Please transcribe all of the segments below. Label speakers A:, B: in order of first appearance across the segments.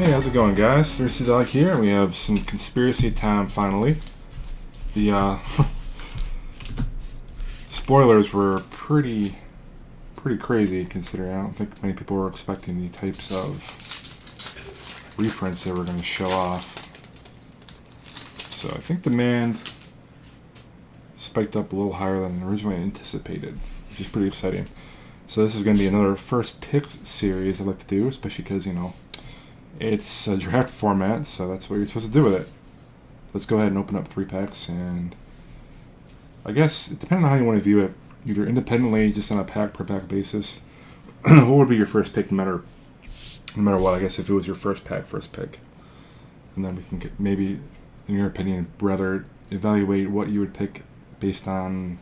A: Hey, how's it going, guys? thirstydog here. We have some conspiracy time finally. The spoilers were pretty crazy considering I don't think many people were expecting the types of reprints they were going to show off. So I think demand spiked up a little higher than originally anticipated, which is pretty exciting. So this is going to be another first picks series I'd like to do, especially because, you know, it's a draft format, so that's what you're supposed to do with it. Let's go ahead and open up 3 packs, and I guess, depending on how you want to view it, either independently, just on a pack per pack basis, what would be your first pick no matter what, I guess, if it was your first pick. And then we can get, maybe, in your opinion, rather evaluate what you would pick based on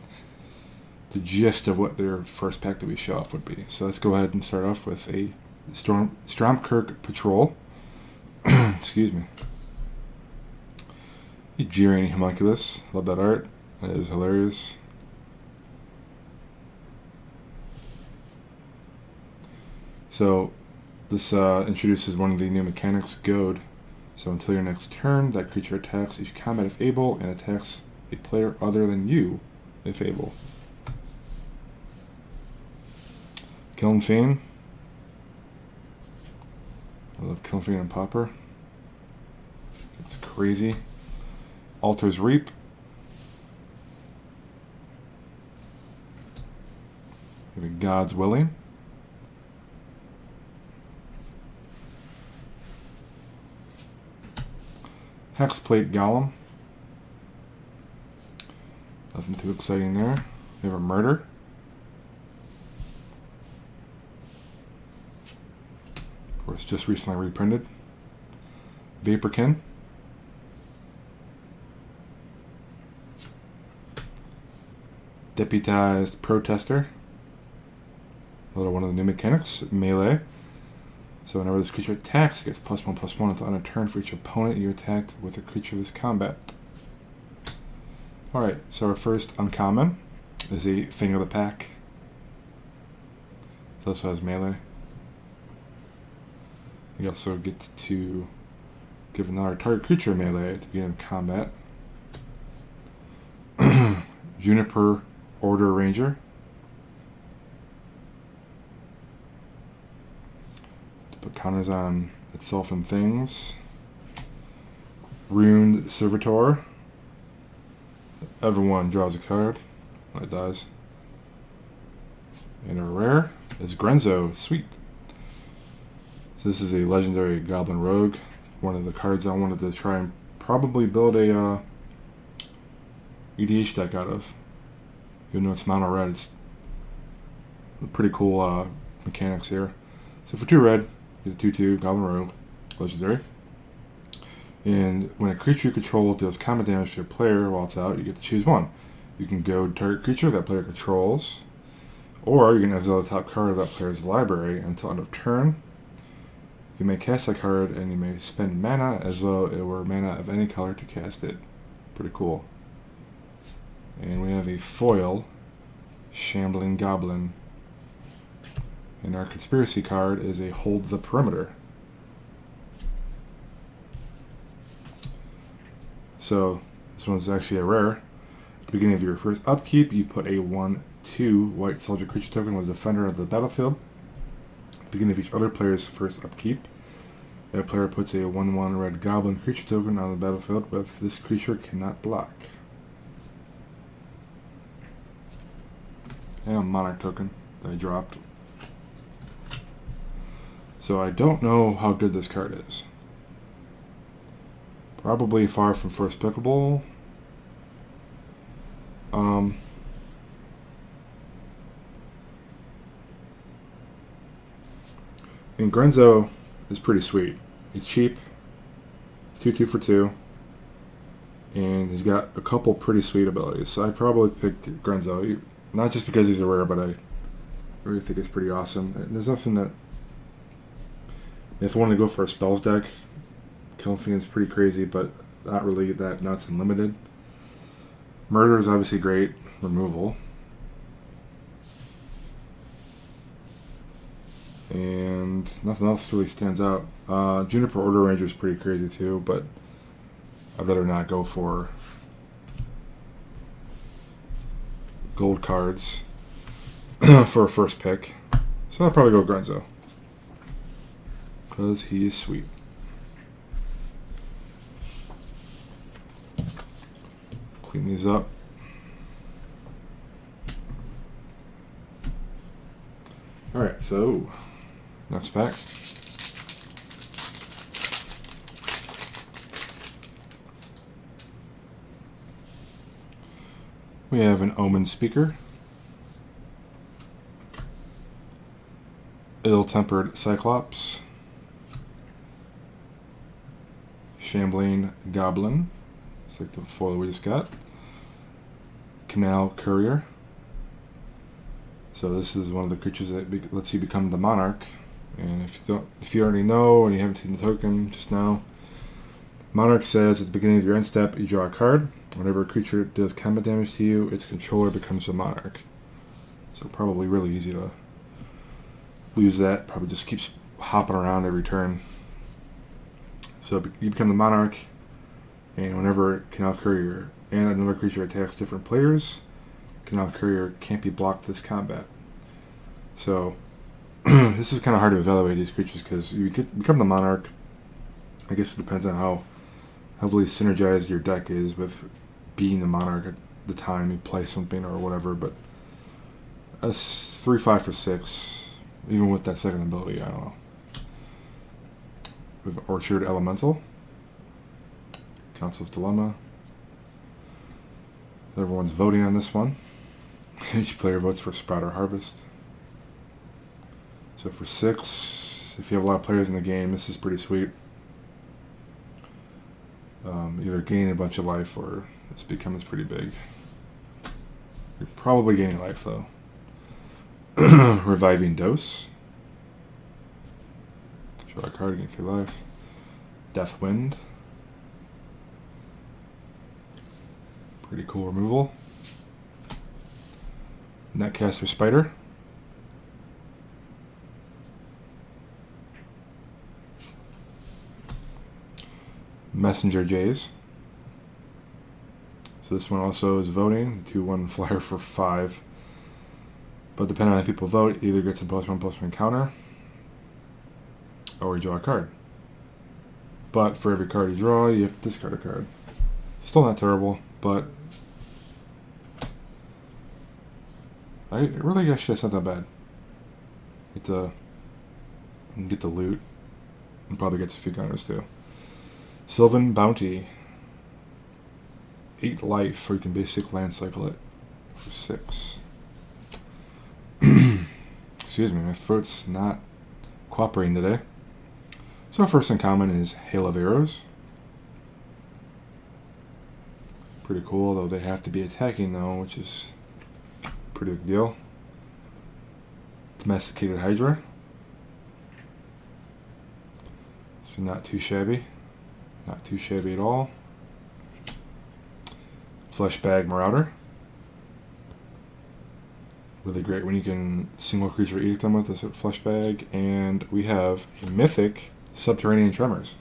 A: the gist of what their first pack that we show off would be. So let's go ahead and start off with a Stromkirk Patrol. Excuse me. G-Rainy Homunculus. Love that art. That is hilarious. So this introduces one of the new mechanics, Goad. So until your next turn, that creature attacks each combat if able, and attacks a player other than you if able. Kiln Fiend. I love Kiln Fiend and Pauper. It's crazy. Altar's Reap. We have God's Willing. Hexplate Golem. Nothing too exciting there. We have a Murder. Of course, just recently reprinted. Vaporkin. Deputized Protester. Another one of the new mechanics, Melee. So whenever this creature attacks, it gets +1/+1 until end of turn for each opponent you attacked with a creature of this combat. Alright, so our first uncommon is a Thing of the Pack. It also has Melee. He also gets to give another target creature melee at the beginning of combat. Juniper Order Ranger. To put counters on itself and things. Runed Servitor. Everyone draws a card when it dies. And a rare is Grenzo. Sweet. So this is a legendary Goblin Rogue. One of the cards I wanted to try and probably build a EDH deck out of. Even though it's mono red, it's pretty cool mechanics here. So for 2 red, you get a 2/2 Goblin Rogue, legendary. And when a creature you control deals combat damage to a player while it's out, you get to choose one. You can go target creature that player controls, or you can exile the top card of that player's library until end of turn. You may cast that card, and you may spend mana as though it were mana of any color to cast it. Pretty cool. And we have a foil, Shambling Goblin. And our conspiracy card is a Hold the Perimeter. So, this one's actually a rare. At the beginning of your first upkeep, you put a 1/2 white soldier creature token with Defender of the battlefield. Beginning of each other player's first upkeep, that player puts a 1/1 red goblin creature token on the battlefield with this creature cannot block. And a monarch token that I dropped. So I don't know how good this card is. Probably far from first pickable. And Grenzo is pretty sweet. He's cheap, 2/2 for 2, and he's got a couple pretty sweet abilities. So I'd probably pick Grenzo, not just because he's a rare, but I really think it's pretty awesome. And there's nothing that, if I want to go for a spells deck, Kiln Fiend's pretty crazy, but not really that nuts and limited. Murder is obviously great, removal. And and nothing else really stands out. Juniper Order Ranger is pretty crazy too, but I'd rather not go for gold cards for a first pick. So I'll probably go Grunzo, because he is sweet. Clean these up. Alright, so next pack. We have an Omen Speaker, Ill-Tempered Cyclops, Shambling Goblin, it's like the foil we just got, Canal Courier. So this is one of the creatures that lets you become the Monarch. And if you already know and you haven't seen the token just now, Monarch says at the beginning of your end step, you draw a card. Whenever a creature does combat damage to you, its controller becomes the Monarch. So probably really easy to lose that. Probably just keeps hopping around every turn. So you become the Monarch, and whenever Canal Courier and another creature attacks different players, Canal Courier can't be blocked this combat. So this is kind of hard to evaluate these creatures because you become the Monarch. I guess it depends on how heavily synergized your deck is with being the Monarch at the time you play something or whatever. But that's 3/5 for 6, even with that second ability. I don't know. We have Orchard Elemental, Council's Dilemma. Everyone's voting on this one. Each player votes for Sprout or Harvest. So for 6, if you have a lot of players in the game, this is pretty sweet. Either gaining a bunch of life or this becomes pretty big. You're probably gaining life though. Reviving Dose. Draw a card, gain 3 life. Deathwind. Pretty cool removal. Netcaster Spider. Messenger Jays. So this one also is voting. The 2/1 flyer for 5. But depending on how people vote, it either gets a +1/+1 counter or you draw a card. But for every card you draw, you have to discard a card. Still not terrible, but I really actually it's not that bad. Get the loot and probably gets a few counters too. Sylvan Bounty. 8 life, or you can basic land cycle it for 6. Excuse me, my throat's not cooperating today. So first in common is Hail of Arrows. Pretty cool, though they have to be attacking though, which is a pretty big deal. Domesticated Hydra. So not too shabby. Not too shabby at all. Fleshbag Marauder. Really great when you can single creature eat them with this Fleshbag. And we have a mythic Subterranean Tremors.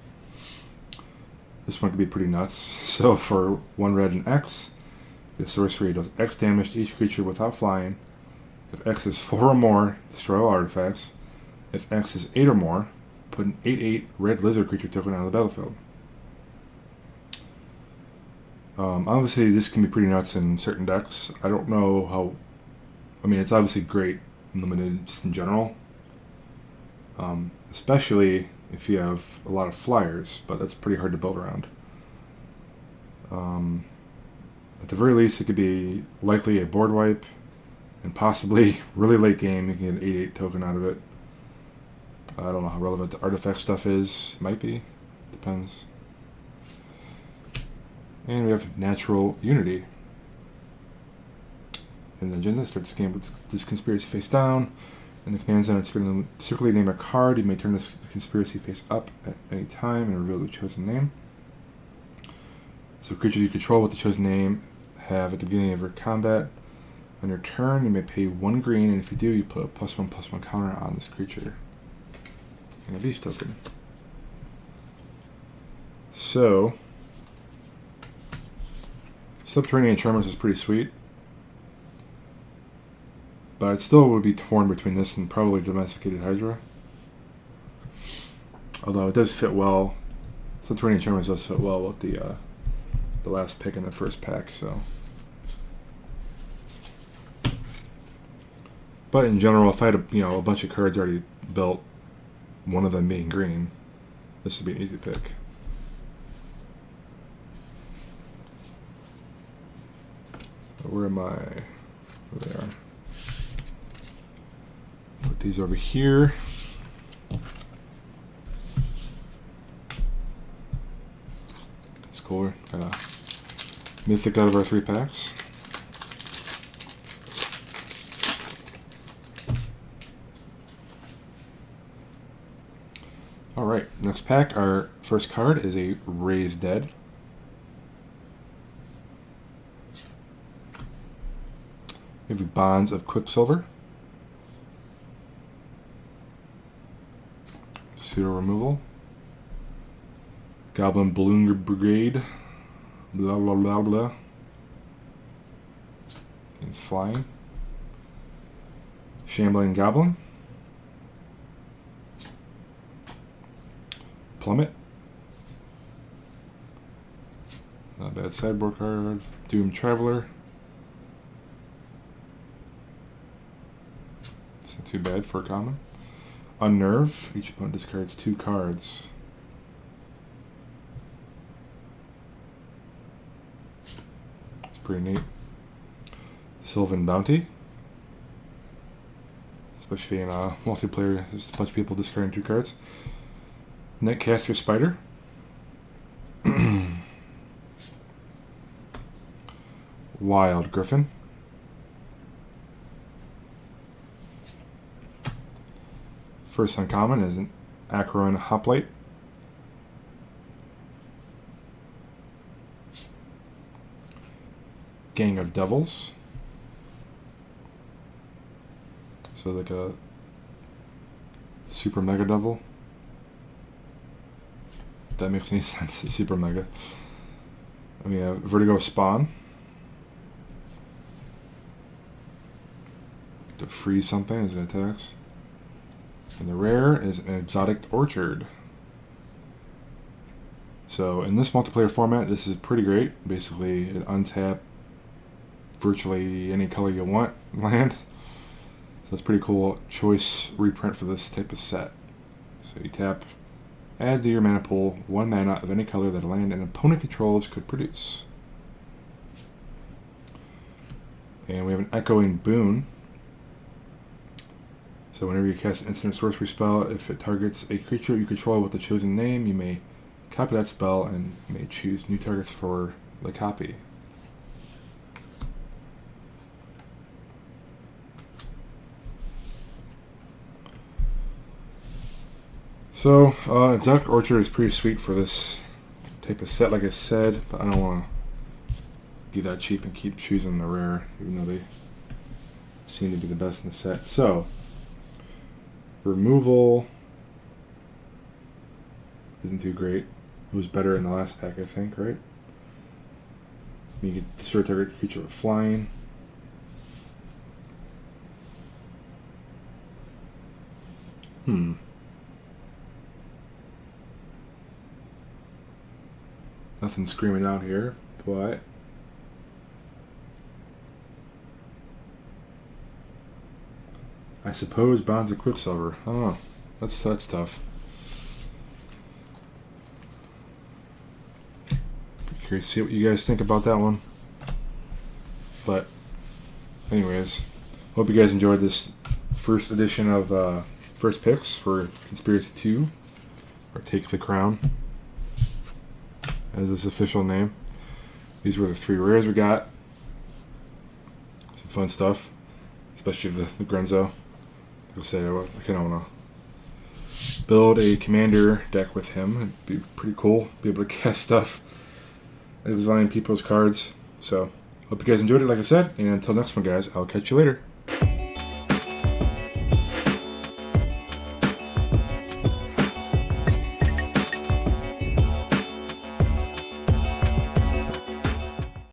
A: This one could be pretty nuts. So for 1 red and X, the sorcery does X damage to each creature without flying. If X is 4 or more, destroy all artifacts. If X is 8 or more, put an 8/8 red lizard creature token on the battlefield. Obviously, this can be pretty nuts in certain decks. I don't know how. I mean, it's obviously great in limited, just in general. Especially if you have a lot of flyers, but that's pretty hard to build around. At the very least, it could be likely a board wipe, and possibly really late game, you can get an 8/8 token out of it. I don't know how relevant the artifact stuff is. Might be. Depends. And we have Natural Unity. In the agenda, starts the game with this conspiracy face down. In the command zone, circularly name a card. You may turn this conspiracy face up at any time and reveal the chosen name. So creatures you control with the chosen name have at the beginning of your combat. On your turn, you may pay 1 green, and if you do, you put a +1/+1 counter on this creature. and a beast token. So, Subterranean Charmers is pretty sweet. But it still would be torn between this and probably Domesticated Hydra. Although it does fit well. Subterranean Charmers does fit well with the last pick in the first pack, so. But in general, if I had a bunch of cards already built, one of them being green, this would be an easy pick. Where am I? There they are. Put these over here. It's cooler. Got a mythic out of our 3 packs. Alright, next pack, our first card is a Raised Dead. We have Bonds of Quicksilver. Pseudo removal. Goblin Balloon Brigade. Blah blah blah blah. He's flying. Shambling Goblin. Plummet. Not bad sideboard card. Doomed Traveler. It's not too bad for a common. Unnerve. Each opponent discards 2 cards. It's pretty neat. Sylvan Bounty. Especially in multiplayer, there's a bunch of people discarding 2 cards. Netcaster Spider. Wild Griffin. First uncommon is an Acheron Hoplite. Gang of Devils. So like a Super Mega Devil. If that makes any sense, Super Mega. And we have Vertigo Spawn. To freeze something as it attacks. And the rare is an Exotic Orchard. So in this multiplayer format, this is pretty great. Basically, it untap virtually any color you want land. So it's pretty cool choice reprint for this type of set. So you tap, add to your mana pool 1 mana of any color that a land an opponent controls could produce. And we have an Echoing Boon. So whenever you cast an instant sorcery spell, if it targets a creature you control with the chosen name, you may copy that spell and may choose new targets for the copy. So, Exotic Orchard is pretty sweet for this type of set, like I said, but I don't want to be that cheap and keep choosing the rare, even though they seem to be the best in the set. So, removal isn't too great. It was better in the last pack, I think, right? You can destroy target creature with flying. Nothing screaming out here, but I suppose Bonds of Quicksilver. I don't know. That's tough. Curious to see what you guys think about that one. But anyways, hope you guys enjoyed this first edition of First Picks for Conspiracy 2, or Take the Crown, as its official name. These were the 3 rares we got. Some fun stuff, especially the Grenzo. Like I said, I kind of want to build a commander deck with him. It'd be pretty cool. Be able to cast stuff. It was lining people's cards. So, hope you guys enjoyed it, like I said. And until next one, guys, I'll catch you later.